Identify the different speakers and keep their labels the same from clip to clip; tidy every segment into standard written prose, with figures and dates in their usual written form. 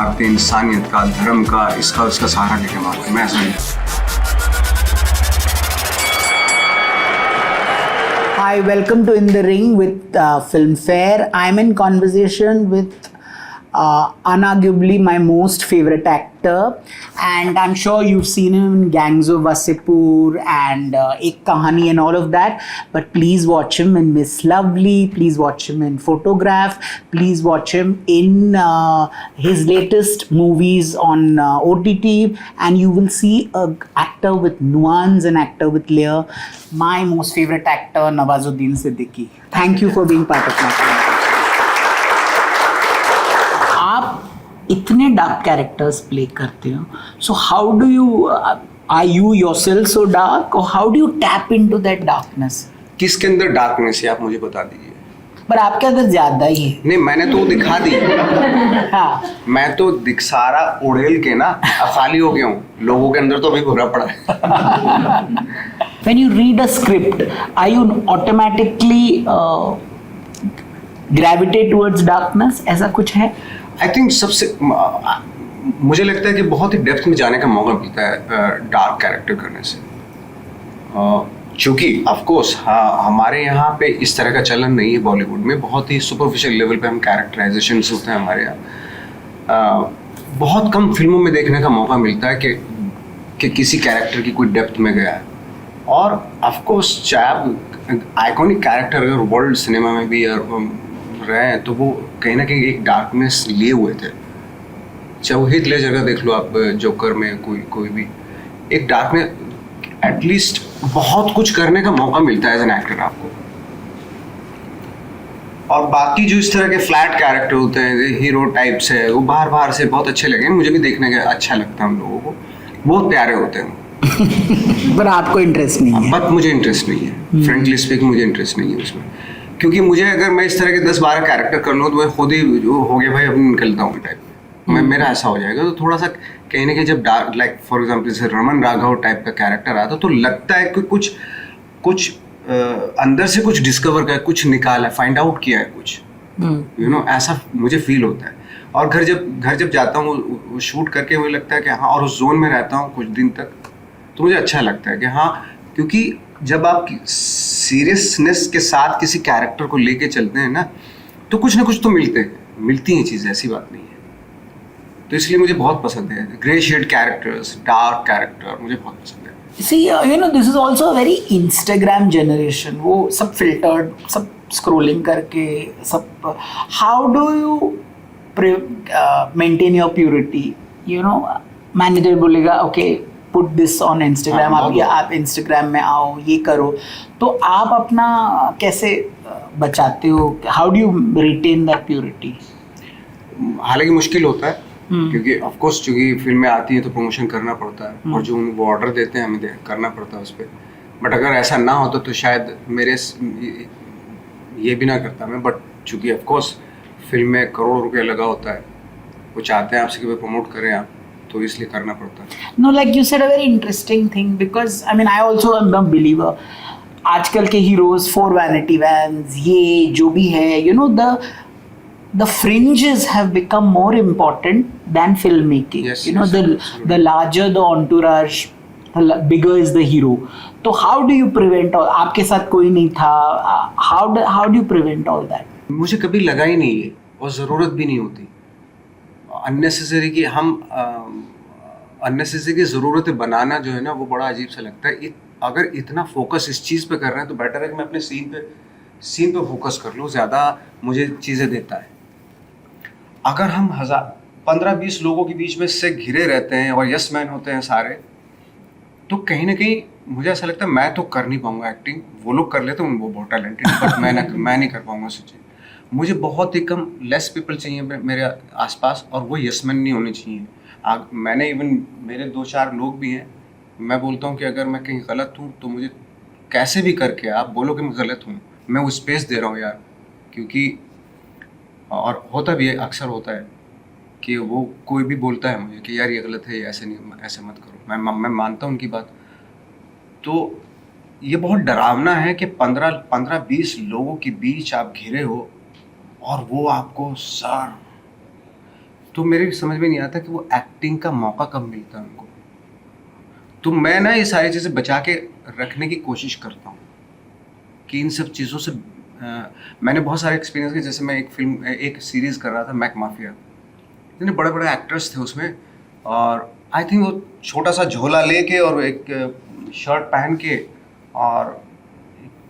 Speaker 1: मारते हैं, इंसानियत का, धर्म का, इसका उसका सहारा लेके मारते हैं। मैं ऐसा नहीं।
Speaker 2: Hi, welcome to In the Ring with Filmfare. I'm in conversation with unarguably my most favorite actor, and I'm sure you've seen him in Gangs of Wasseypur and Ek Kahani and all of that. But please watch him in Miss Lovely. Please watch him in Photograph. Please watch him in his latest movies on OTT, and you will see an actor with nuance, an actor with layer. My most favorite actor, Nawazuddin Siddiqui. Thank you for being part of my film. आप इतने dark characters play करते हो, so how do you are you yourself so dark और how do you tap into that darkness?
Speaker 1: किसके अंदर darkness है आप मुझे बता दीजिए।
Speaker 2: पर आपके अंदर ज्यादा ही है।
Speaker 1: नहीं, मैंने तो दिखा दी।
Speaker 2: हाँ,
Speaker 1: मैं तो सारा उड़ेल के ना अब खाली हो गया हूँ, लोगों के अंदर तो अभी भरा पड़ा है।
Speaker 2: When you read a script, are you automatically gravitate towards darkness? ऐसा कुछ है?
Speaker 1: आई थिंक सबसे मुझे लगता है कि बहुत ही डेप्थ में जाने का मौका मिलता है डार्क कैरेक्टर करने से, क्योंकि ऑफ कोर्स हमारे यहाँ पे इस तरह का चलन नहीं है। बॉलीवुड में बहुत ही सुपरफिशियल लेवल पे हम कैरेक्टराइजेशन होते हैं हमारे यहाँ। बहुत कम फिल्मों में देखने का मौका मिलता है कि किसी कैरेक्टर की कोई डेप्थ में गया है। और ऑफ कोर्स चाहे आप आइकॉनिक कैरेक्टर अगर वर्ल्ड सिनेमा में भी रहे हैं तो वो कहीं ना कहीं एक डार्कनेस लिए हुए थे। चाहे वो हिट लेजर का देख लो आप, जोकर में कोई भी एक डार्कनेस, एटलीस्ट बहुत कुछ करने का मौका मिलता है एज एन एक्टर आपको। और बाकी जो इस तरह के फ्लैट कैरेक्टर होते हैं, हीरो टाइप्स है, वो बाहर से बहुत अच्छे लगे, मुझे भी देखने का अच्छा लगता है। उन लोगों को बहुत प्यारे होते हैं
Speaker 2: पर आपको इंटरेस्ट नहीं है?
Speaker 1: बट मुझे इंटरेस्ट नहीं है, फ्रेंकली स्पीक मुझे इंटरेस्ट नहीं है उसमें। क्योंकि मुझे अगर मैं इस तरह के 10-12 कैरेक्टर कर लूँ तो मैं खुद ही हो गया भाई, अब निकलता हूँ टाइप मैं, मेरा ऐसा हो जाएगा। तो थोड़ा सा कहीं ना कहीं जब डार्क, लाइक फॉर एग्जाम्पल जैसे रमन राघव टाइप का कैरेक्टर आता तो लगता है कि कुछ अंदर से कुछ डिस्कवर किया, कुछ निकाला, फाइंड आउट किया है कुछ, यू नो, ऐसा मुझे फील होता है। और घर जब जाता हूँ शूट करके मुझे लगता है कि हाँ, और उस जोन में रहता हूँ कुछ दिन तक, तो मुझे अच्छा लगता है कि हाँ, क्योंकि जब आप सीरियसनेस के साथ किसी कैरेक्टर को लेके चलते हैं ना, तो कुछ ना कुछ तो मिलती हैं चीज़ें, ऐसी बात नहीं है। तो इसलिए मुझे बहुत पसंद है grey shade characters, dark character मुझे बहुत पसंद है।
Speaker 2: See, you know, this is also a very Instagram generation. वो सब filtered, सब scrolling करके सब. How do you maintain your purity? You know, manager बोलेगा okay, put this on Instagram, आप Instagram में आओ, ये करो, तो आप अपना कैसे बचाते हो? How do you retain that purity?
Speaker 1: हालांकि मुश्किल होता है, क्योंकि ऑफ कोर्स चूंकि फिल्में आती हैं तो प्रमोशन करना पड़ता है, और जो वो ऑर्डर देते हैं हमें करना पड़ता है उस पर। बट अगर ऐसा ना होता तो शायद मेरे ये भी ना करता मैं। बट चूंकि ऑफ कोर्स फिल्म में करोड़ों रुपया लगा होता है, वो चाहते हैं आपसे कि वो प्रमोट करें आप, तो इसलिए करना पड़ता है।
Speaker 2: No, like you said a very interesting thing, because I mean I also am a believer. आजकल के हीरोज फॉर वैनिटी वैन्स, ये जो भी है, you know, the fringes have become more important than filmmaking.
Speaker 1: Yes,
Speaker 2: you know,
Speaker 1: yes,
Speaker 2: the larger the entourage, the bigger is the hero. तो how do you prevent all? आपके साथ कोई नहीं था, how do you prevent all that?
Speaker 1: मुझे कभी लगा ही नहीं है, और ज़रूरत भी नहीं होती अननेसेसरी की। हम अननेसेसरी की ज़रूरतें बनाना जो है ना, वो बड़ा अजीब सा लगता है। अगर इतना फोकस इस चीज़ पे कर रहे हैं तो बेटर है कि मैं अपने सीन पे फोकस कर लूँ, ज़्यादा मुझे चीज़ें देता है। अगर हम 15-20 लोगों के बीच में से घिरे रहते हैं और यस मैन होते हैं सारे, तो कहीं ना कहीं मुझे ऐसा लगता है मैं तो कर नहीं पाऊंगा एक्टिंग। वो लोग कर लेते हैं, वो बहुत टैलेंटेड, बट मैं नहीं कर पाऊंगा सोचिए। मुझे बहुत ही कम लेस पीपल चाहिए मेरे आसपास, और वो यस मैन नहीं होने चाहिए। मैंने इवन मेरे 2-4 लोग भी हैं, मैं बोलता हूँ कि अगर मैं कहीं गलत हूँ तो मुझे कैसे भी करके आप बोलो कि मैं गलत हूँ, मैं वो स्पेस दे रहा हूँ यार। क्योंकि और होता भी है, अक्सर होता है कि वो कोई भी बोलता है मुझे कि यार ये गलत है, ऐसे नहीं, ऐसे मत करो, मैं मानता हूँ उनकी बात। तो ये बहुत डरावना है कि 15-20 लोगों के बीच आप घिरे हो और वो आपको सर तो मेरे समझ में नहीं आता कि वो एक्टिंग का मौका कब मिलता है उनको। तो मैं ना ये सारी चीज़ें बचा के रखने की कोशिश करता हूँ कि इन सब चीज़ों से मैंने बहुत सारे एक्सपीरियंस किए। जैसे मैं एक सीरीज़ कर रहा था मैक माफिया, इतने बड़े बड़े एक्टर्स थे उसमें, और आई थिंक वो छोटा सा झोला लेके और एक शर्ट पहन के और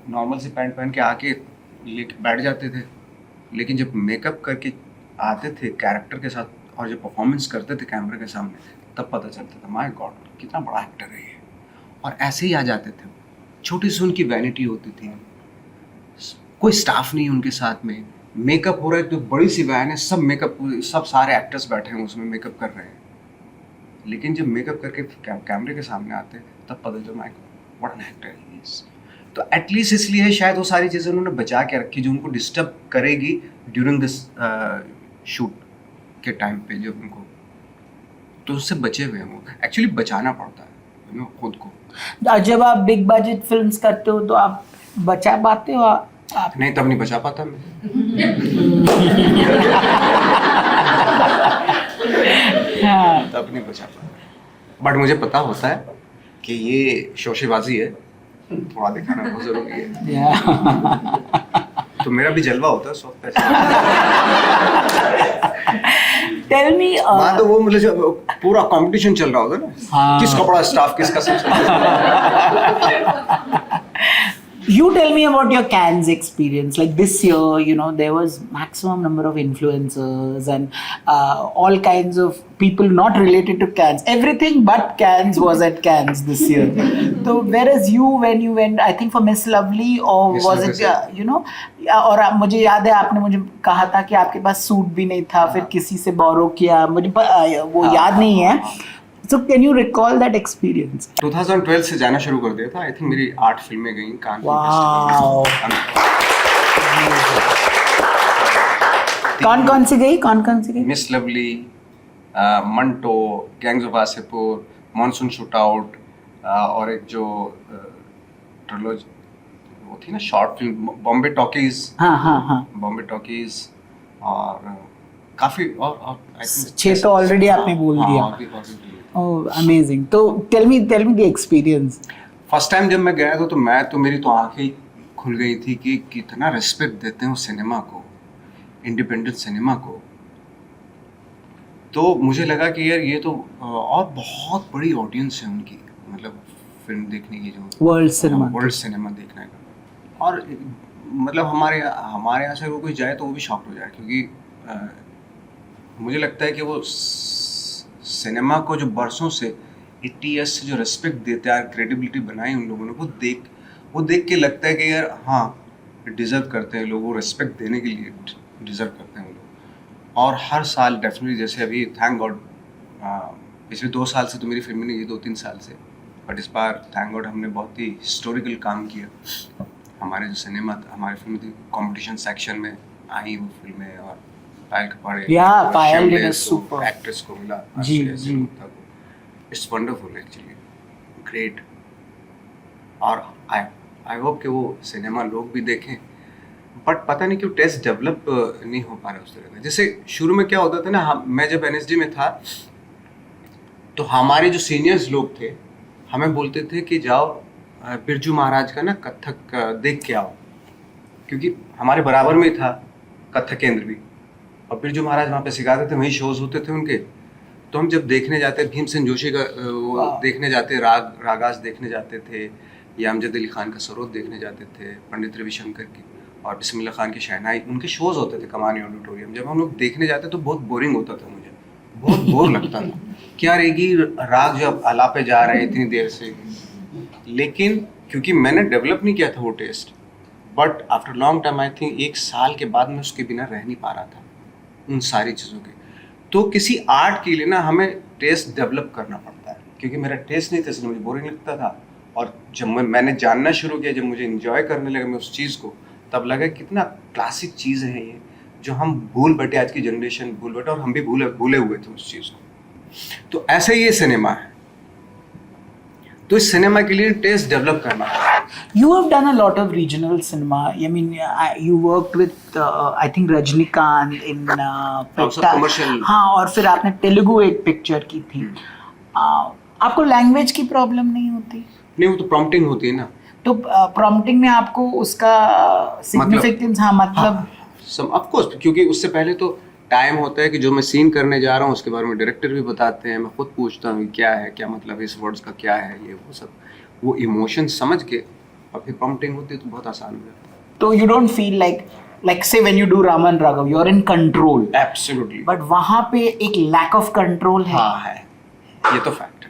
Speaker 1: नॉर्मल सी पैंट पहन के आके लेके बैठ जाते थे। लेकिन जब मेकअप करके आते थे कैरेक्टर के साथ और जब परफॉर्मेंस करते थे कैमरे के सामने, तब पता चलता था माय गॉड कितना बड़ा एक्टर है ये। और ऐसे ही आ जाते थे। छोटी सी उनकी वैनिटी होती थी, कोई स्टाफ नहीं उनके साथ में, मेकअप हो रहा है तो बड़ी सी वैन है, सब मेकअप, सब सारे एक्टर्स बैठे हैं उसमें मेकअप कर रहे हैं। लेकिन जब मेकअप करके कैमरे के सामने आते तब पता चला my God what an actor he is. तो एटलीस्ट इसलिए शायद वो सारी चीज़ें उन्होंने बचा के रखी जो उनको डिस्टर्ब करेगी ड्यूरिंग दिस शूट के टाइम पे जब उनको, तो उससे बचे हुए हैं वो। एक्चुअली बचाना पड़ता है खुद को।
Speaker 2: जब आप बिग बजट फिल्म्स करते हो तो आप बचा पाते हो आप?
Speaker 1: नहीं, तब नहीं बचा पाता मैं।
Speaker 2: हाँ।
Speaker 1: तब नहीं बचा पाता, बट मुझे पता होता है कि ये शोशेबाजी है, थोड़ा दिखाना बहुत जरूरी है। तो मेरा भी जलवा होता है उस वक्त ऐसे।
Speaker 2: टेल मी
Speaker 1: हाँ, तो वो मतलब जब पूरा कंपटीशन चल रहा होता है ना,
Speaker 2: हाँ।
Speaker 1: किसका बड़ा स्टाफ, किसका सबसे
Speaker 2: You tell me about your Cannes experience. Like this year, you know, there was maximum number of influencers and all kinds of people not related to Cannes. Everything but Cannes was at Cannes this year. So whereas you, when you went, I think for Miss Lovely, or
Speaker 1: Miss
Speaker 2: was
Speaker 1: Lovely,
Speaker 2: it, you know, और मुझे याद है आपने मुझे कहा था कि आपके पास सूट भी नहीं था, फिर किसी से बोरो किया, मुझे वो याद नहीं है. So can you recall that experience?
Speaker 1: 2012 से जाना शुरू कर दिया था। आई थिंक मेरी 8 फिल्में गई कान
Speaker 2: Wow. कौन सी गई?
Speaker 1: Miss lovely, Manto, gangs of Wasseypur, monsoon shootout, और एक जो ट्रिलॉजी वो थी ना शॉर्ट फिल्म, बॉम्बे टॉकीज।
Speaker 2: हाँ.
Speaker 1: बॉम्बे टॉकीज और काफी और I think
Speaker 2: 6 तो ऑलरेडी आपने बोल दिया.
Speaker 1: और भी
Speaker 2: Oh, amazing. तो tell me the experience.
Speaker 1: First time जब मैं गया था तो मेरी तो आंखें खुल गई थी कि कितना रिस्पेक्ट देते हैं उस सिनेमा को, इंडिपेंडेंट सिनेमा को। तो मुझे लगा कि यार ये तो और बहुत बड़ी ऑडियंस है उनकी, मतलब फिल्म देखने की, जो वर्ल्ड सिनेमा देखने का। और मतलब हमारे यहाँ से कोई जाए तो वो भी शॉक्ड हो जाए, क्योंकि मुझे लगता है कि वो सिनेमा को जो बरसों से 80 ईयर्स से जो रिस्पेक्ट देते हैं, क्रेडिबिलिटी बनाई उन लोगों ने, वो देख के लगता है कि यार हाँ डिज़र्व करते हैं लोग, वो रिस्पेक्ट देने के लिए डिज़र्व करते हैं लोग। और हर साल डेफिनेटली, जैसे अभी थैंक गॉड पिछले 2 साल से तो मेरी फिल्में नहीं, 2-3 साल से, बट इस बार थैंक गॉड हमने बहुत ही हिस्टोरिकल काम किया। हमारे जो सिनेमा था, हमारी फिल्म थी, कॉम्पिटिशन सेक्शन में आई वो फिल्में, और Payal Kapade,
Speaker 2: Payal did a super
Speaker 1: actress को मिला
Speaker 2: जी.
Speaker 1: It's wonderful actually, great. और आई होप कि वो सिनेमा लोग भी देखें, बट पता नहीं क्यों टेस्ट डेवलप नहीं हो पा रहा उस तरह का। जैसे शुरू में क्या होता था ना, मैं जब NSD में था तो हमारे जो सीनियर्स लोग थे हमें बोलते थे कि जाओ बिरजू महाराज का ना कथक देख के आओ, क्योंकि हमारे बराबर में ही था कथक केंद्र भी, और बिरजू महाराज वहाँ पे सिखाते थे, वहीं शोज होते थे उनके। तो हम जब देखने जाते, भीमसेन जोशी का वो देखने जाते, रागास देखने जाते थे, या अमजद अली खान का सरोद देखने जाते थे, पंडित रविशंकर की और बिस्मिल्लाह खान की शहनाई, उनके शोज होते थे कमानी ऑडिटोरियम। जब हम लोग देखने जाते तो बहुत बोरिंग होता था, मुझे बहुत बोर लगता था कि यार एक ही राग जो अब आलापे जा रहे हैं इतनी देर से। लेकिन क्योंकि मैंने डेवलप नहीं किया था वो test, but after long time, I think 1 साल के बाद मैं उसके बिना रह नहीं पा रहा था उन सारी चीज़ों के। तो किसी आर्ट के लिए ना हमें टेस्ट डेवलप करना पड़ता है, क्योंकि मेरा टेस्ट नहीं था, इसलिए मुझे बोरिंग लगता था। और जब मैंने जानना शुरू किया, जब मुझे एंजॉय करने लगा मैं उस चीज़ को, तब लगा कितना क्लासिक चीज़ है ये, जो हम भूल बैठे, आज की जनरेशन भूल बैठे, और हम भी भूले हुए थे उस चीज़ को। तो ऐसे ही ये सिनेमा है, तो इस सिनेमा के लिए टेस्ट डेवलप करना है।
Speaker 2: You have done a lot of regional cinema. I mean, you worked with I think Rajnikant in
Speaker 1: Also commercial.
Speaker 2: हाँ, और फिर आपने तेलुगु एक पिक्चर की थी. आपको लैंग्वेज की प्रॉब्लम नहीं होती?
Speaker 1: नहीं, वो तो प्रॉम्प्टिंग होती है ना.
Speaker 2: तो प्रॉम्प्टिंग में आपको उसका सिग्निफिकेंस, हाँ मतलब
Speaker 1: ऑफ कोर्स, क्योंकि उससे पहले तो टाइम होता है कि जो मैं सीन करने जा रहा हूँ उसके बारे में डायरेक्टर भी बताते हैं, मैं खुद पूछता हूँ क्या है, क्या मतलब इस वर्ड्स का क्या है, ये वो सब, वो इमोशन समझ के और फिर प्रॉम्प्टिंग होती है तो बहुत आसान हो जाता है.
Speaker 2: तो you don't feel like say when you do Raman Raghav, you're in control.
Speaker 1: Absolutely.
Speaker 2: But वहाँ पे एक लैक ऑफ कंट्रोल है.
Speaker 1: हाँ है, ये तो फैक्ट है.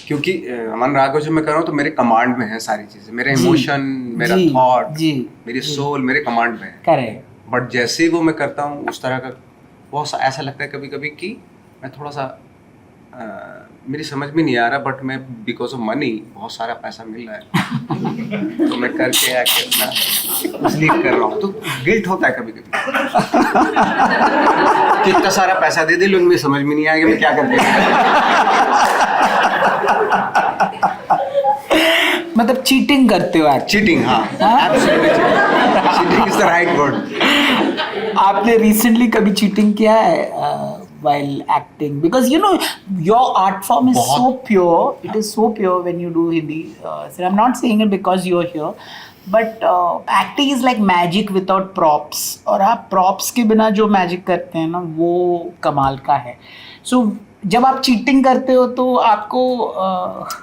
Speaker 1: क्योंकि अमन राघव जो मैं कर रहा हूँ तो मेरे कमांड में है सारी चीजें, मेरे इमोशन, मेरा थॉट, मेरी सोल मेरे कमांड में है.
Speaker 2: करेक्ट.
Speaker 1: बट जैसे ही वो मैं करता हूँ उस तरह का बहुत ऐसा लगता है कभी कभी कि मैं थोड़ा सा मेरी समझ में नहीं आ रहा, बट मैं बिकॉज ऑफ मनी, बहुत सारा पैसा मिल रहा है तो मैं करके आके अपना मसलीक कर रहा हूँ, तो गिल्ट होता है कभी कभी कितना सारा पैसा दे दे, लोग मुझे समझ में नहीं आएगा मैं क्या करके.
Speaker 2: मतलब चीटिंग करते हो?
Speaker 1: चीटिंग, हाँ, absolutely cheating is the right word.
Speaker 2: आपने रिसेंटली कभी चीटिंग किया है while acting? Because you know your art form is so pure. It is so pure when you do Hindi. So I'm not saying it because you're here, but acting is like magic without props. और आप props के बिना जो magic करते हैं ना वो कमाल का है. So जब आप चीटिंग करते हो तो आपको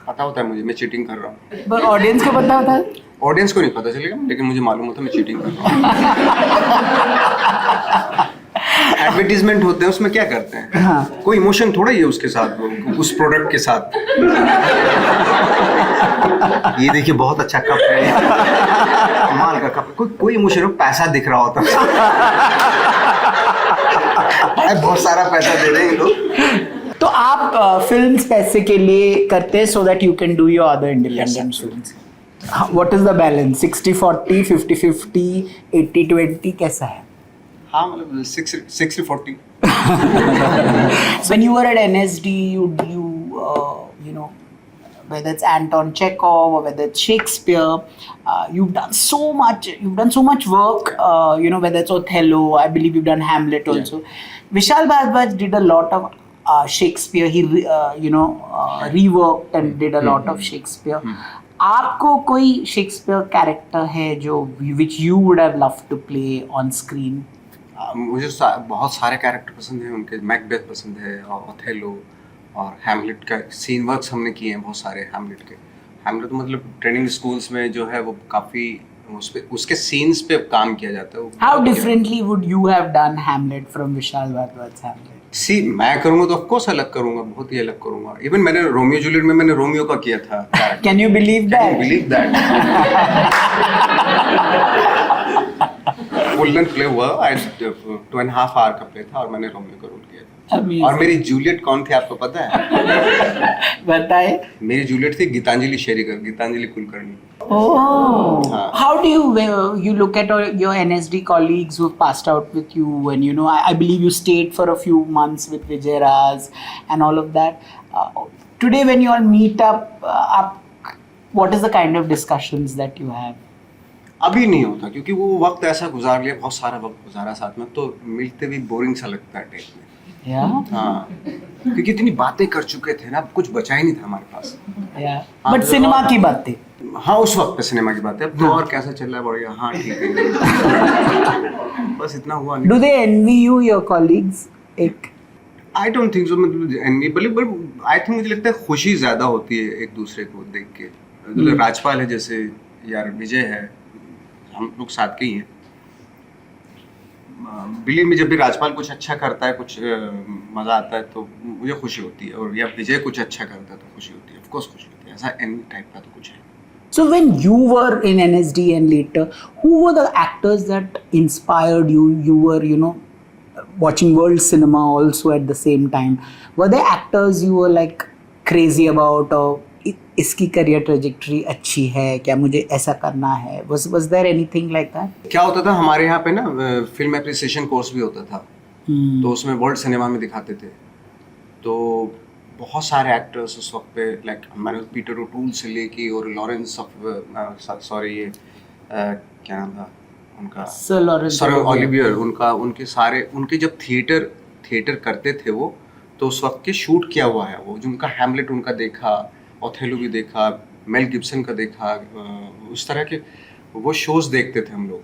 Speaker 1: पता होता है मुझे मैं चीटिंग कर रहा हूँ,
Speaker 2: पर ऑडियंस को पता होता है?
Speaker 1: ऑडियंस को नहीं पता चलेगा, लेकिन मुझे मालूम होता है मैं चीटिंग कर रहा हूँ. एडवर्टीजमेंट होते हैं उसमें क्या करते हैं,
Speaker 2: हाँ.
Speaker 1: कोई इमोशन थोड़ा ही है उसके साथ, उस प्रोडक्ट के साथ. ये देखिए बहुत अच्छा कप है, कमाल का कप है, कोई इमोशन हो, पैसा दिख रहा होता है. बहुत सारा पैसा दे रहे हैं लोग.
Speaker 2: तो आप फिल्म्स पैसे के लिए करते हैं so that you can do your other independent films. What is the balance? 60-40, 50-50, 80-20 कैसा है?
Speaker 1: हाँ, मतलब 60-40.
Speaker 2: When you were at NSD, you know, whether it's Anton Chekhov or whether it's Shakespeare, you've done so much work. You know, whether it's Othello, I believe you've done Hamlet also. Yeah. Vishal Bhardwaj did a lot of Shakespeare. He reworked and did a lot of Shakespeare. आपको कोई Shakespeare character है जो which you would have loved to play on screen?
Speaker 1: मुझे बहुत सारे character पसंद हैं उनके. मैकबेथ पसंद है और ओथेलो और हैमलेट का सीन वर्क्स हमने किए हैं बहुत सारे हैमलेट के. हैमलेट तो मतलब ट्रेनिंग स्कूल्स में जो है वो काफ़ी उसके सीन्स पे काम किया जाता है.
Speaker 2: How differently would you have done Hamlet from Vishal Bhardwaj's Hamlet?
Speaker 1: सी मैं करूँगा तो ऑफ कोर्स अलग करूँगा, बहुत ही अलग करूँगा. इवन मैंने रोमियो जूलियट में मैंने रोमियो का किया था.
Speaker 2: Can you believe that?
Speaker 1: Full length play हुआ, 2.5 आवर का प्ले था और मैंने रोमियो का रोल किया था.
Speaker 2: Amazing.
Speaker 1: और मेरी जूलियट कौन थी आपको पता है?
Speaker 2: बताए.
Speaker 1: मेरी जूलियट थी गीतांजलि शेरिकर, गीतांजलि कुलकर्णी.
Speaker 2: Oh,
Speaker 1: हाँ.
Speaker 2: How do you look at your NSD colleagues who have passed out with you, and you know I believe you stayed for a few months with Vijay Raj and all of that. Today when you all meet up, what is the kind of discussions that you have?
Speaker 1: अभी नहीं होता क्योंकि वो वक्त ऐसा गुजार लिया, बहुत सारा वक्त गुजारा साथ में, तो मिलते भी बोरिंग सा लगता है टाइप में. हाँ, क्योंकि इतनी बातें कर चुके थे ना, अब कुछ बचा ही नहीं था हमारे पास.
Speaker 2: बट सिनेमा की बातें.
Speaker 1: हाँ, उस वक्त पे सिनेमा की बात है. अब तो और कैसा चल रहा है बढ़िया. हाँ ठीक है, बस इतना हुआ नहीं.
Speaker 2: Do they envy you, your colleagues? एक
Speaker 1: I don't think so. मतलब I think मुझे लगता है खुशी ज्यादा होती है एक दूसरे को देख के. मतलब राजपाल है जैसे, यार विजय है, हम लोग साथ के ही हैं. बिलीव में जब भी राजपाल कुछ अच्छा करता है, कुछ मजा आता है तो मुझे खुशी होती है, और या विजय कुछ अच्छा करता है तो खुशी होती है. ऑफ कोर्स खुशी होती है, ऐसा एनी टाइप का तो कुछ है.
Speaker 2: So when you were in NSD and later, who were the actors that inspired you? You were, you know, watching world cinema also at the same time. Were there actors you were like crazy about, or इसकी career trajectory अच्छी है, क्या मुझे ऐसा करना है? Was there anything like that?
Speaker 1: क्या होता था हमारे यहाँ पे ना, फिल्म एप्रिसिएशन कोर्स भी होता था. तो उसमें वर्ल्ड सिनेमा में दिखाते थे. तो बहुत सारे एक्टर्स उस वक्त पे, लाइक मैंने पीटर ओटूल से लेके और लॉरेंस ऑफ सॉरी ये क्या नाम था उनका,
Speaker 2: सर लॉरेंस
Speaker 1: सर ओलिवियर, उनके सारे उनके जब थिएटर करते थे वो, तो उस वक्त के शूट किया हुआ है वो, जो उनका हैमलेट उनका देखा, ओथेलो भी देखा, मेल गिब्सन का देखा, उस तरह के वो शोज देखते थे हम लोग,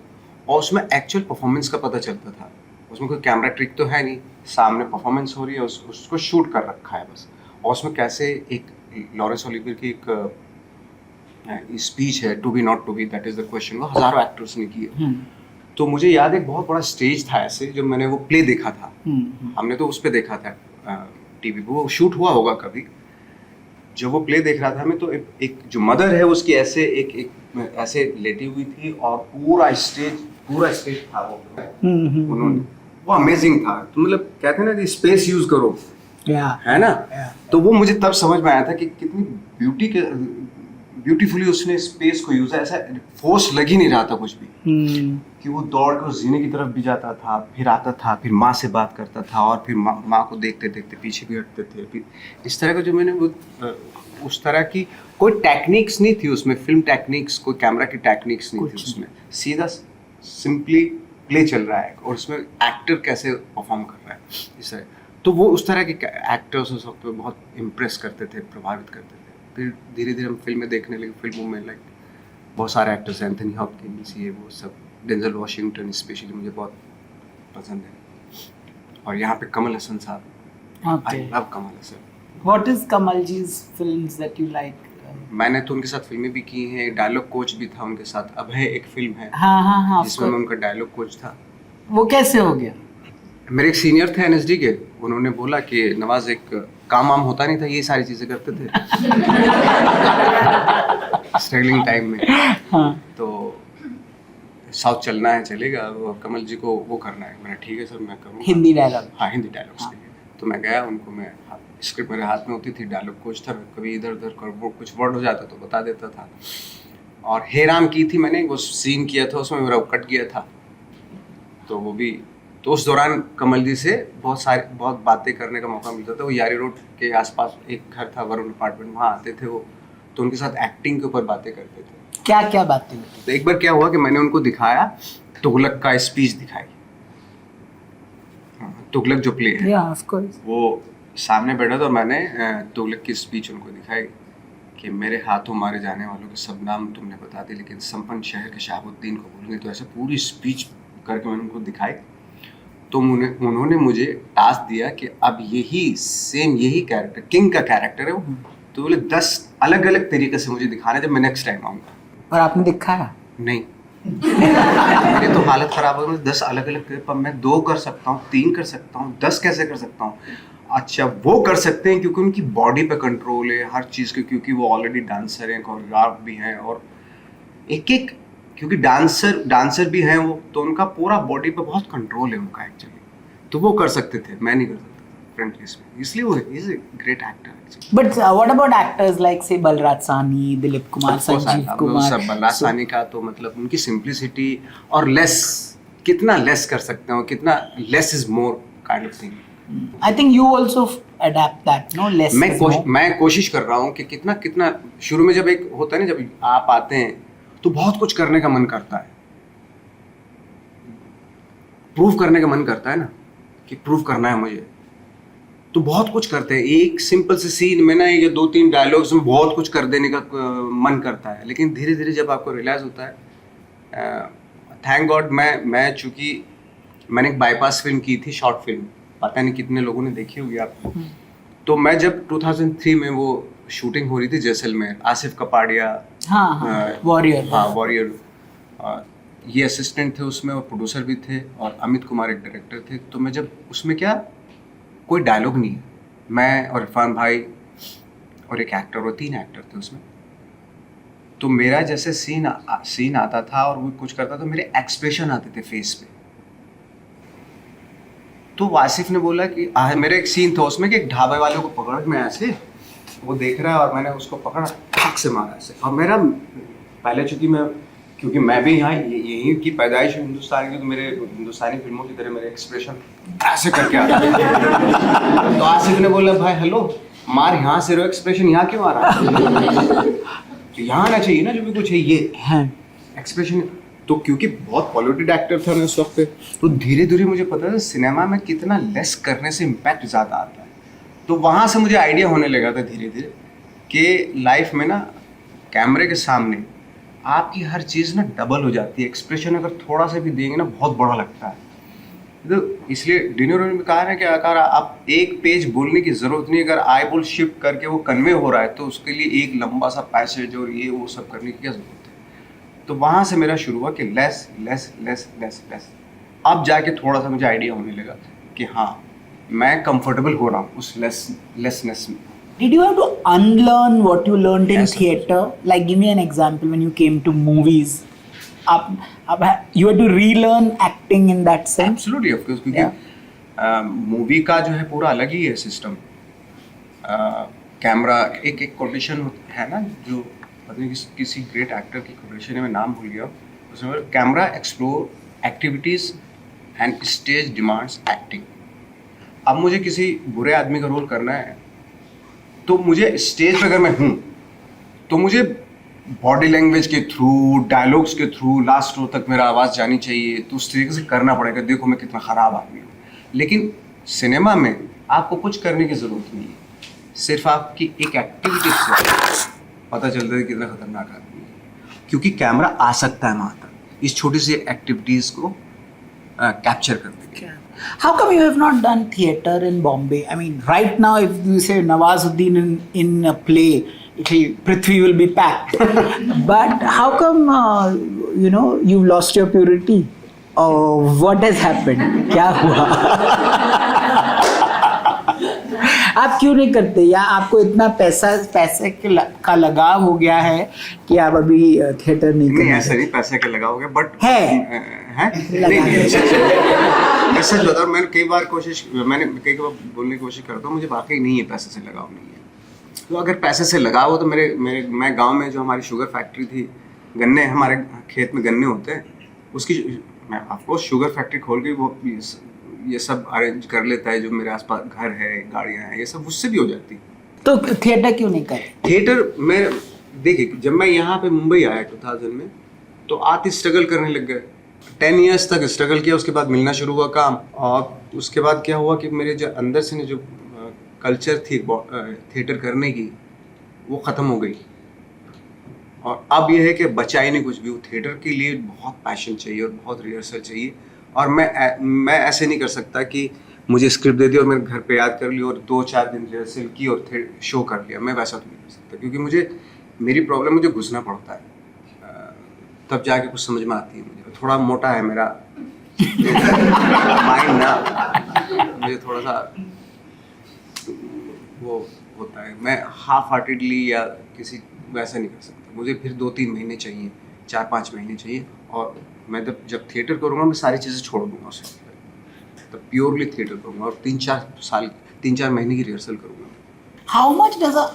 Speaker 1: और उसमें एक्चुअल परफॉर्मेंस का पता चलता था। उसमें कोई कैमरा ट्रिक तो है नहीं, सामने परफॉर्मेंस हो रही है, उसको शूट कर रखा है बस। और उसमें कैसे एक लॉरेंस ओलिवियर की एक स्पीच है, to be not to be, that is the question, वो हजारों एक्टर्स ने की है। तो मुझे याद है एक बहुत बड़ा स्टेज था ऐसे, जब मैंने वो प्ले देखा था, हमने तो उस पर देखा था टीवी पे, वो शूट हुआ होगा कभी। जब वो प्ले देख रहा था मैं, तो एक जो मदर है उसकी ऐसे एक ऐसे लेटी हुई थी, और पूरा स्टेज था वो, उन्होंने, वो अमेजिंग था। तो मतलब कहते हैं ना कि स्पेस यूज करो, है ना। तो वो मुझे तब समझ में आया था कि कितनी ब्यूटीफुली उसने स्पेस को यूज है, ऐसा फोर्स लग ही नहीं रहा था कुछ भी, कि वो दौड़ के उस जीने की तरफ भी जाता था, फिर आता था, फिर माँ से बात करता था, और फिर माँ को देखते देखते पीछे भी हटते थे। फिर इस तरह का जो मैंने वो उस तरह की कोई टेक्निक्स नहीं थी उसमें, फिल्म टेक्निक्स, कोई कैमरा की टेक्निक्स नहीं थी उसमें, सीधा सिंपली प्ले चल रहा है, और उसमें एक्टर कैसे परफॉर्म कर रहा है इस तरह। तो वो उस तरह के एक्टर्स उस वक्त बहुत इम्प्रेस करते थे, प्रभावित करते थे। फिर धीरे धीरे हम फिल्में देखने लगे, फिल्मों में लाइक बहुत सारे एक्टर्स, एंथनी हॉपकिंस, ये वो सब, डेंजल वॉशिंगटन स्पेशली मुझे बहुत पसंद है, और यहाँ पे कमल हसन साहब, I love Kamal Hasan.
Speaker 2: What is Kamal ji's films that you like?
Speaker 1: मैंने तो उनके साथ फिल्में भी की हैं, डायलॉग कोच भी था उनके साथ, अभय एक फिल्म है
Speaker 2: हाँ
Speaker 1: जिसमें मैं उनका डायलॉग कोच था।
Speaker 2: वो कैसे हो गया?
Speaker 1: मेरे एक सीनियर थे एनएसडी के, उन्होंने बोला कि नवाज एक काम वाम होता नहीं था, ये सारी चीजें करते थे स्ट्रगलिंग टाइम में।
Speaker 2: हाँ।
Speaker 1: तो साउथ चलना है, चलेगा, वो कमल जी को वो करना है। मैंने ठीक है सर, मैं करूँगा।
Speaker 2: हिंदी डायलॉग?
Speaker 1: हाँ, हिंदी डायलॉग्स के लिए। तो मैं गया, उनको मैं स्क्रिप्ट मेरे हाथ में होती थी, डायलॉग कोच था, कभी इधर उधर कुछ वर्ड हो जाता तो बता देता था। और हे राम की थी मैंने, वो सीन किया था, उसमें मेरा कट गया था, तो वो भी, तो उस दौरान कमल जी से बहुत बातें करने का मौका मिलता था। वो यारी रोड के आसपास एक घर था, वरुण अपार्टमेंट, वहाँ आते थे वो, तो उनके साथ एक्टिंग के ऊपर बातें करते थे।
Speaker 2: क्या क्या बातें?
Speaker 1: तो एक बार क्या हुआ कि मैंने उनको दिखाया, तुगलक का स्पीच दिखाई, तुगलक जो प्ले है,
Speaker 2: ऑफ कोर्स,
Speaker 1: वो सामने बैठा था, और मैंने तुगलक की स्पीच उनको दिखाई कि मेरे हाथों मारे जाने वालों के सब नाम तुमने बता दिए, लेकिन संपन्न शहर के शहाबुद्दीन को भूल गए। तो ऐसे पूरी स्पीच करके मैंने उनको दिखाई। तो उन्होंने मुझे टास्क दिया कि अब यही कैरेक्टर, किंग का कैरेक्टर है वो, तो बोले 10 अलग अलग तरीके से मुझे दिखाना है जब मैं नेक्स्ट टाइम आऊँगा।
Speaker 2: और आपने दिखाया?
Speaker 1: नहीं मेरी तो हालत खराब हो गई। 10 अलग अलग, पर मैं 2 कर सकता हूँ, 3 कर सकता हूँ, 10 कैसे कर सकता हूँ? अच्छा, वो कर सकते हैं क्योंकि उनकी बॉडी पे कंट्रोल है हर चीज़ के, क्योंकि वो ऑलरेडी डांसर हैं, कोरियोग्राफ भी हैं, और एक क्योंकि डांसर भी हैं वो, तो उनका पूरा बॉडी पे बहुत कंट्रोल है उनका एक्चुअली, तो वो कर सकते थे, मैं नहीं कर सकता फ्रेंकली स्पीकिंग, इसलिए वो is a great actor.
Speaker 2: But what about actors like say Balraj Sahni, Dilip Kumar, Sanjeev Kumar?
Speaker 1: सब बलराज साहनी का तो मतलब उनकी सिंप्लिसिटी और लेस, कितना लेस कर सकते हो, कितना less is more kind of thing.
Speaker 2: I think you also adapt that, no? Less is more.
Speaker 1: मैं कोशिश कर रहा हूँ कि कितना शुरू में जब एक होता है ना, जब आप आते हैं तो बहुत कुछ करने का मन करता है, प्रूव करने का मन करता है ना, कि प्रूव करना है मुझे, तो बहुत कुछ करते हैं। एक सिंपल से सीन में ना, ये 2-3 डायलॉग्स में बहुत कुछ कर देने का मन करता है, लेकिन धीरे धीरे जब आपको रियलाइज होता है, थैंक गॉड मैं चूंकि मैंने एक बाईपास फिल्म की थी, शॉर्ट फिल्म, पता नहीं कितने लोगों ने देखी होगी आपको। तो मैं जब 2003 में वो शूटिंग हो रही थी जैसलमेर, आसिफ कपाड़िया, वॉरियर, ये असिस्टेंट थे उसमें, और प्रोड्यूसर भी थे, और अमित कुमार एक डायरेक्टर थे। तो मैं जब उसमें, क्या कोई डायलॉग नहीं है, मैं और इरफान भाई और एक एक्टर, और 3 एक्टर थे उसमें। तो मेरा जैसे सीन आता था और वो कुछ करता था, मेरे एक्सप्रेशन आते थे फेस पे। तो आसिफ ने बोला कि मेरा एक सीन था उसमें कि एक ढाबे वाले को पकड़ के, मैं ऐसे, वो देख रहा है और मैंने उसको पकड़ा, ठाक से मारा ऐसे। और मेरा पहले क्योंकि मैं भी यहाँ यहीं की पैदाइश हिंदुस्तान की, तो मेरे हिंदुस्तानी फिल्मों की तरह मेरे एक्सप्रेशन ऐसे करके आता है। तो आसिफ ने बोला, भाई हेलो, मार यहाँ से रो, एक्सप्रेशन यहाँ क्यों आ रहा है? तो यहाँ आना चाहिए ना जो भी कुछ है ये
Speaker 2: हाँ
Speaker 1: एक्सप्रेशन। तो क्योंकि बहुत पॉल्यूटेड एक्टर था मैं उस वक्त पे, तो धीरे धीरे मुझे पता था सिनेमा में कितना लेस करने से इम्पैक्ट ज़्यादा आता है। तो वहाँ से मुझे आइडिया होने लगा था धीरे धीरे कि लाइफ में ना कैमरे के सामने आपकी हर चीज़ ना डबल हो जाती है। एक्सप्रेशन अगर थोड़ा सा भी देंगे ना बहुत बड़ा लगता है। तो इसलिए डिनर में कहा है कि अगर आप एक पेज बोलने की ज़रूरत नहीं, अगर आई बोल शिफ्ट करके वो कन्वे हो रहा है तो उसके लिए एक लंबा सा पैसेज और ये वो सब करने की क्या ज़रूरत है। तो वहाँ से मेरा शुरू हुआ कि less less less less less. अब जाके थोड़ा सा मुझे आइडिया होने लगा कि हाँ मैं कंफर्टेबल हो रहा हूँ उस लेसनेस में।
Speaker 2: Did you have to unlearn what you learned in
Speaker 1: Yes,
Speaker 2: theater? Like, give me an example when you came to movies. You had to relearn acting in that sense.
Speaker 1: Absolutely of course, क्योंकि movie का जो है पूरा अलग ही है system. Camera एक एक quotation है ना, जो पता नहीं किसी ग्रेट एक्टर की कोटेशन है, मैं नाम भूल गया, उसमें camera explore activities and stage demands acting. अब मुझे किसी बुरे आदमी का रोल करना है तो मुझे स्टेज पे अगर मैं हूँ तो मुझे बॉडी लैंग्वेज के थ्रू, डायलॉग्स के थ्रू लास्ट रो तक मेरा आवाज़ जानी चाहिए। तो उस तरीके से करना पड़ेगा, देखो मैं कितना ख़राब आदमी हूँ। लेकिन सिनेमा में आपको कुछ करने की ज़रूरत नहीं है, सिर्फ आपकी एक एक्टिविटी से पता चलता है कितना खतरनाक आदमी है, क्योंकि कैमरा आ सकता है वहाँ तक इस छोटी सी एक्टिविटीज़ को कैप्चर करने के लिए।
Speaker 2: How come you have not done theater in Bombay? I mean, right now, if you say Nawazuddin in a play, Prithvi will be packed. But how come, you've lost your purity? Oh, what has happened? क्या हुआ? आप क्यों नहीं करते, या आपको इतना पैसे का लगाव हो गया है कि आप अभी थिएटर नहीं
Speaker 1: नहीं,
Speaker 2: करते?
Speaker 1: ऐसा नहीं पैसे का लगाव हो गया, बट
Speaker 2: है
Speaker 1: नहीं, मैं सच बता रहा हूँ, मैंने कई बार बोलने की कोशिश करता हूँ, मुझे वाकई नहीं है, पैसे से लगाव नहीं है। तो अगर पैसे से लगाव हो तो मैं गांव में जो हमारी शुगर फैक्ट्री थी, गन्ने, हमारे खेत में गन्ने होते हैं, उसकी मैं ऑफकोर्स शुगर फैक्ट्री खोल के वो ये सब अरेंज कर लेता है, जो मेरे आसपास घर है, गाड़ियाँ हैं, ये सब उससे भी हो जाती।
Speaker 2: तो थिएटर क्यों नहीं करे?
Speaker 1: थिएटर में देखिए, जब मैं यहाँ पे मुंबई आया 2000 में, तो आते स्ट्रगल करने लग गए। 10 ईयर्स तक स्ट्रगल किया, उसके बाद मिलना शुरू हुआ काम, और उसके बाद क्या हुआ कि मेरे जो अंदर से जो कल्चर थी थिएटर करने की, वो ख़त्म हो गई। और अब यह है कि बचा ही नहीं कुछ भी। वो थिएटर के लिए बहुत पैशन चाहिए और बहुत रिहर्सल चाहिए, और मैं ऐसे नहीं कर सकता कि मुझे स्क्रिप्ट दे दी और मेरे घर पे याद कर ली और 2-4 दिन रिहर्सल की और शो कर लिया। मैं वैसा तो नहीं कर सकता, क्योंकि मेरी प्रॉब्लम, मुझे घुसना पड़ता है, तब जाके कुछ समझ में आती है। मुझे थोड़ा मोटा है मेरा माइंड ना, मुझे थोड़ा सा वो होता है, मैं हाफ हार्टेडली या किसी वैसा नहीं कर सकता। मुझे फिर 2-3 महीने चाहिए, 4-5 महीने चाहिए, और मैं जब थिएटर करूँगा मैं सारी चीज़ें छोड़ दूँगा उसे, तब प्योरली थिएटर करूँगा और 3-4 महीने की रिहर्सल करूँगा।
Speaker 2: How much does a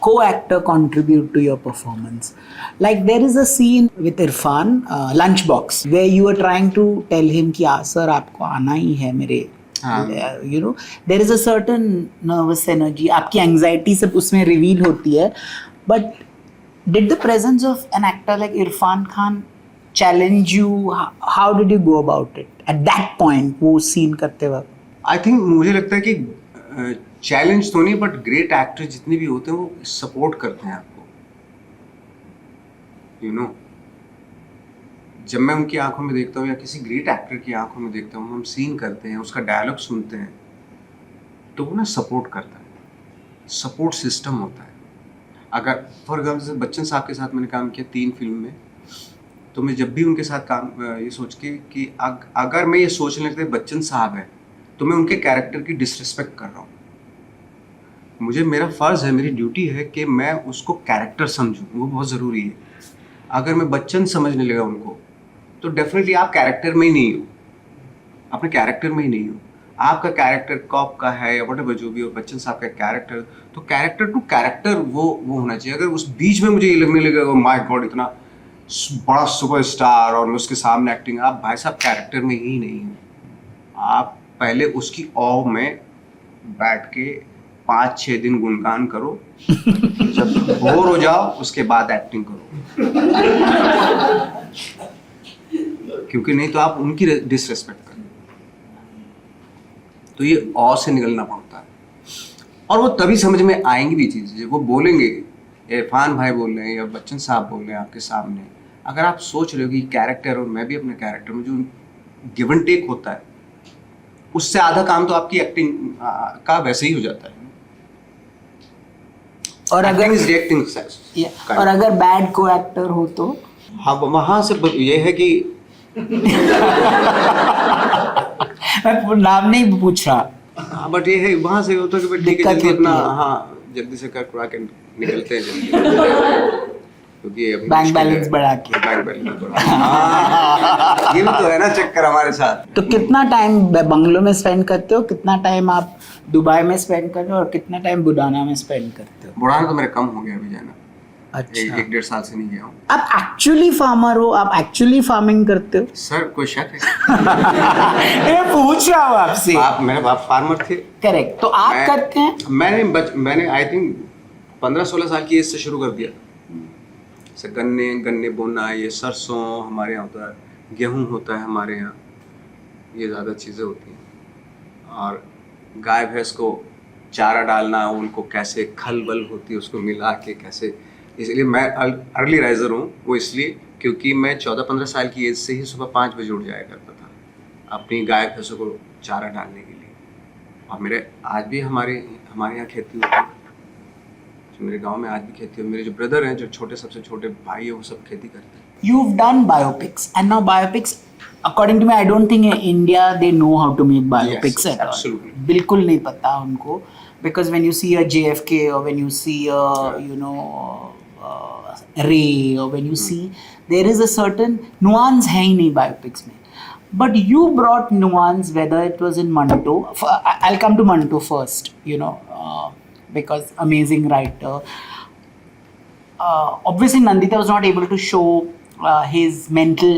Speaker 2: co-actor contribute to your performance? Like, there is a scene with Irfan, Lunchbox, where you are trying to tell him कि sir आपको आना ही है मेरे, there is a certain nervous energy, आपकी anxiety सब उसमें reveal होती है, but did the presence of an actor like Irfan Khan challenge you? How did you go about it at that point, वो scene करते वक्त?
Speaker 1: I think मुझे लगता है कि चैलेंज तो नहीं, बट ग्रेट एक्टर जितने भी होते हैं वो सपोर्ट करते हैं आपको, जब मैं उनकी आंखों में देखता हूँ या किसी ग्रेट एक्टर की आंखों में देखता हूँ, हम सीन करते हैं, उसका डायलॉग सुनते हैं, तो वो ना सपोर्ट करता है, सपोर्ट सिस्टम होता है। अगर फॉर एग्जाम्पल जैसे बच्चन साहब के साथ मैंने काम किया 3 फिल्म में, तो मैं जब भी उनके साथ काम ये सोच के कि अगर मैं ये सोचने लगता है बच्चन साहब है, तो मैं उनके कैरेक्टर की डिसरिस्पेक्ट कर रहा हूँ। मुझे, मेरा फ़र्ज़ है, मेरी ड्यूटी है कि मैं उसको कैरेक्टर समझूँ, वो बहुत ज़रूरी है। अगर मैं बच्चन समझने लगा उनको, तो डेफिनेटली आप कैरेक्टर में ही नहीं हो, अपने कैरेक्टर में ही नहीं हो। आपका कैरेक्टर कॉप का है या वटेवर जो भी हो, बच्चन साहब का कैरेक्टर, तो कैरेक्टर टू कैरेक्टर वो होना चाहिए। अगर उस बीच में मुझे ये लगने लगा माय गॉड इतना बड़ा सुपरस्टार और मैं उसके सामने एक्टिंग, आप भाई साहब कैरेक्टर में ही नहीं हो। आप पहले उसकी ऑ में बैठ के 5-6 दिन गुणगान करो, जब बोर हो जाओ उसके बाद एक्टिंग करो, क्योंकि नहीं तो आप उनकी डिसरेस्पेक्ट करें। तो ये औ से निकलना पड़ता है, और वो तभी समझ में आएंगी भी चीज़ें। वो बोलेंगे, इरफान भाई बोल रहे हैं या बच्चन साहब बोल रहे हैं आपके सामने, अगर आप सोच रहे हो कि कैरेक्टर और मैं भी अपने कैरेक्टर में जो गिव एंड टेक होता है, उससे आधा काम तो आपकी एक्टिंग का वैसे ही हो जाता है।
Speaker 2: और अगर
Speaker 1: रिएक्टिंग
Speaker 2: और अगर बैड को एक्टर हो तो
Speaker 1: हाँ, वहां से ये है कि
Speaker 2: मैं नाम नहीं पूछ रहा,
Speaker 1: हाँ, बट ये है वहां से होता है कि ठीक है, जल्दी अपना हाँ जल्दी से कर कुड़ा के निकलते हैं जल्दी, क्योंकि अभी
Speaker 2: बैंक बैलेंस बढ़ा के,
Speaker 1: बैंक बैलेंस बढ़ा, ये भी तो है ना चक्कर हमारे साथ।
Speaker 2: तो कितना टाइम बंगलो में स्पेंड करते हो, कितना टाइम आप दुबई में स्पेंड करते हो, और कितना टाइम बुडाना में स्पेंड करते हो?
Speaker 1: बुढ़ाना तो मेरा कम हो गया अभी जाना।
Speaker 2: अच्छा,
Speaker 1: 1-1.5 साल से नहीं गया हूँ।
Speaker 2: आप एक्चुअली फार्मर हो, आप एक्चुअली फार्मिंग करते हो?
Speaker 1: सर कोई शक है?
Speaker 2: मैं पूछ रहा हूँ आपसे।
Speaker 1: आप मेरे बाप फार्मर थे।
Speaker 2: करेक्ट, तो आप करते हैं?
Speaker 1: मैंने आई थिंक 15-16 साल की एज से शुरू कर दिया। जैसे गन्ने बोना, ये सरसों हमारे यहाँ होता है, गेहूँ होता है हमारे यहाँ, ये ज़्यादा चीज़ें होती हैं। और गाय भैंस को चारा डालना, उनको कैसे खल बल होती है उसको मिला के कैसे, इसलिए मैं अर्ली राइजर हूँ। वो इसलिए क्योंकि मैं 14-15 साल की एज से ही सुबह 5 बजे उठ जाया करता था अपनी गाय भैंसों को चारा डालने के लिए। और मेरे आज भी हमारे यहाँ खेती होती है, जो मेरे गांव में आज भी खेती है। मेरे जो ब्रदर हैं, जो सबसे छोटे भाई है, वो सब खेती करते हैं।
Speaker 2: You've done biopics, and now biopics, according to me, I don't think in India they know how to make biopics
Speaker 1: Yes,
Speaker 2: at all.
Speaker 1: absolutely.
Speaker 2: बिल्कुल नहीं पता उनको, because when you see a JFK or when you see a Ray, or when you see, there is a certain nuance है ही नहीं biopics में. But you brought nuance, whether it was in Manto. I'll come to Manto first, because amazing writer. Obviously, Nandita was not able to show his mental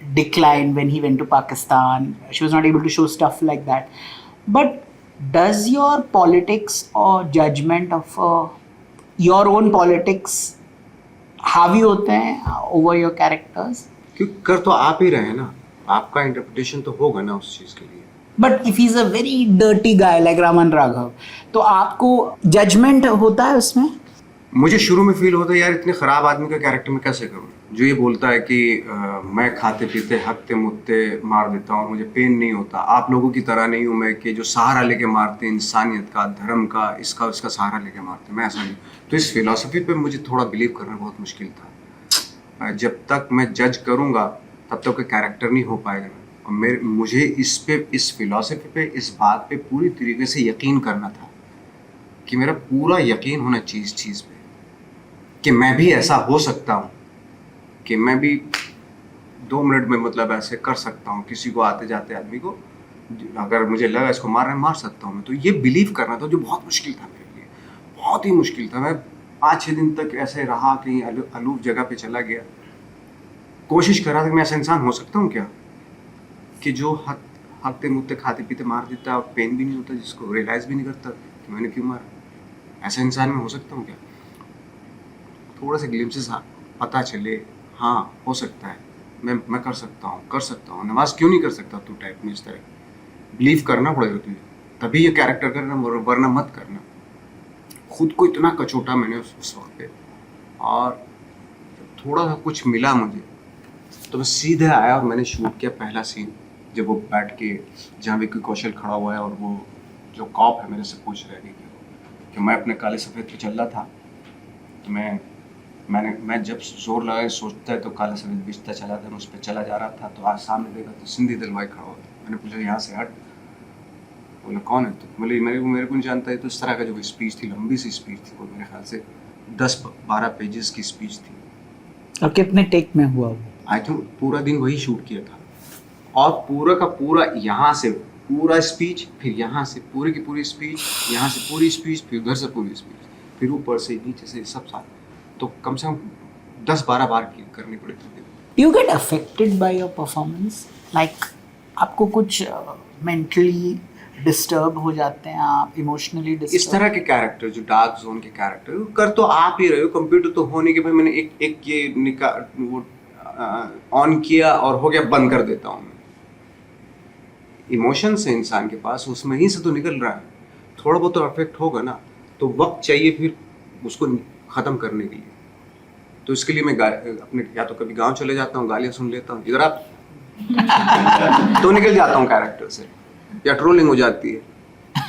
Speaker 2: decline when he went to Pakistan. She was not able to show stuff like that. But does your politics or judgment of your own politics हावी होते हैं over your characters?
Speaker 1: क्योंकि कर तो आप ही रहे ना, आपका इंटरप्रिटेशन तो होगा ना उस चीज़ के लिए।
Speaker 2: But if he's a very dirty guy like Raman Raghav, तो आपको जजमेंट होता है उसमें?
Speaker 1: मुझे शुरू में फील होता है यार, इतने ख़राब आदमी का कैरेक्टर मैं कैसे करूँ, जो ये बोलता है कि मैं खाते पीते हकते मुत्ते मार देता हूँ, मुझे पेन नहीं होता, आप लोगों की तरह नहीं हूँ मैं कि जो सहारा लेके मारते, इंसानियत का, धर्म का, इसका उसका सहारा लेके मारते, मैं ऐसा नहीं। तो इस फिलॉसफी पे मुझे थोड़ा बिलीव करना बहुत मुश्किल था। जब तक मैं जज करूँगा तब तक कोई कैरेक्टर नहीं हो पाएगा। और मुझे इस फिलॉसफी पे, इस बात पे पूरी तरीके से यकीन करना था कि मेरा पूरा यकीन होना चीज़ पे कि मैं भी ऐसा हो सकता हूँ, कि मैं भी 2 मिनट में मतलब ऐसे कर सकता हूँ, किसी को आते जाते आदमी को अगर मुझे लगा इसको मार सकता हूँ मैं। तो ये बिलीव करना था जो बहुत मुश्किल था मेरे लिए, बहुत ही मुश्किल था। मैं 5-6 दिन तक ऐसे रहा, कहीं अलूफ जगह पे चला गया, कोशिश कर रहा था कि मैं ऐसा इंसान हो सकता हूँ क्या, कि जो हकते मुत्ते खाते पीते मार देता और पेन भी नहीं होता, जिसको रियलाइज़ भी नहीं करता कि मैंने क्यों मारा, ऐसा इंसान मैं हो सकता हूँ क्या। थोड़ा सा ग्लिम्सेस पता चले, हाँ हो सकता है, मैं कर सकता हूँ, नवाज क्यों नहीं कर सकता तू टाइप में, इस तरह बिलीव करना पड़ेगा तुझे, तभी ये कैरेक्टर करना, वरना मत करना। खुद को इतना कचोटा मैंने उस वक्त पे, और जब थोड़ा सा कुछ मिला मुझे तो मैं सीधे आया और मैंने शूट किया पहला सीन, जब वो बैठ के जहाँ विक्की कौशल खड़ा हुआ है और वो जो कॉप है मेरे से पूछ रहे हैं कि मैं अपने काले सफ़ेद पे चल रहा था, तो मैं जब जोर लगा सोचता है तो काले सफ़ेद बिछता चला था, मैं उस पर चला जा रहा था, तो आज सामने देखा तो सिंधी दिलवाई खड़ा हुआ था। मैंने पूछा यहाँ से हट, बोला कौन है, तो बोले मेरे को नहीं जानता है। तो इस तरह का जो स्पीच थी, लंबी सी स्पीच थी, वो मेरे ख्याल से 10-12 पेजेस की स्पीच थी।
Speaker 2: और कितने टेक में हुआ वो?
Speaker 1: आई थिंक पूरा दिन वही शूट किया था, और पूरा का पूरा यहाँ से पूरा स्पीच, फिर यहाँ से पूरी की पूरी स्पीच, यहाँ से पूरी स्पीच, फिर उधर से पूरी स्पीच, फिर ऊपर से नीचे से सब साथ, तो कम से कम 10-12 बार करनी पड़ी थी।
Speaker 2: You get affected by your performance? Like आपको कुछ mentally डिस्टर्ब हो जाते हैं आप, इमोशनली
Speaker 1: इस
Speaker 2: डिस्टर्ब?
Speaker 1: तरह के कैरेक्टर, जो डार्क जोन के कैरेक्टर, कर तो आप ही रहे हो, कंप्यूटर तो होने के भाई मैंने एक ये वो ऑन किया और हो गया, बंद कर देता हूँ मैं। इमोशंस है इंसान के पास, उसमें ही से तो निकल रहा है। थोड़ा बहुत तो अफेक्ट होगा ना, तो वक्त चाहिए फिर उसको ख़त्म करने के लिए। तो इसके लिए मैं अपने या तो कभी गांव चले जाता हूँ, गालियाँ सुन लेता हूँ, इधर आप तो निकल जाता हूँ कैरेक्टर से, या ट्रोलिंग हो जाती है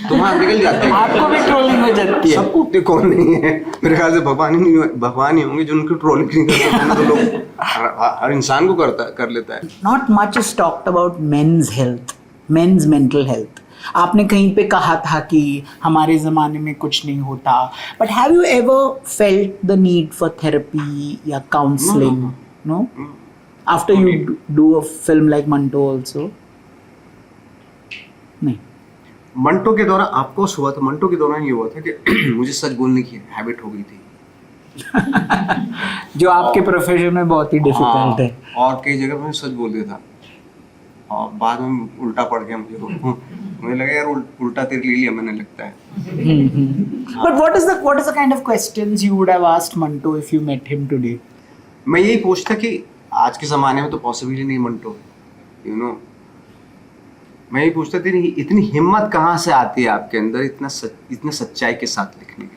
Speaker 1: तो वहाँ निकल जाते हैं।
Speaker 2: आपको भी ट्रोलिंग हो जाती है?
Speaker 1: सबको उतने कौन नहीं है, मेरे ख्याल से भगवान ही होंगे जो उनको ट्रोलिंग नहीं कर सकते, तो लोग हर इंसान को कर लेता है।
Speaker 2: Not much is talked about men's health, men's mental health. आपने कहीं पे कहा था कि हमारे ज़माने में कुछ नहीं होता, but have you ever felt the need for therapy या counseling? No? After you do a film like Manto also? नहीं.
Speaker 1: मंटो के दौरान आपको हुआ था, मंटो के दौरान ये हुआ था कि मुझे सच बोलने की हैबिट हो गई थी,
Speaker 2: जो आपके प्रोफेशन में बहुत ही डिफिकल्ट है।
Speaker 1: और कई जगह मैं सच बोल देता और बाद में उल्टा पड़ गया मुझे लगा यार उल्टा तेरे ले लिया मैंने, लगता है।
Speaker 2: But what is the kind of questions you would have asked Manto if you met him today?
Speaker 1: मैं यही पूछता कि आज के ज़माने में तो पॉसिबल ही नहीं मंटो, यू नो। मैं यही पूछता थी इतनी हिम्मत कहाँ से आती है आपके अंदर इतना सच्चाई के साथ लिखने की।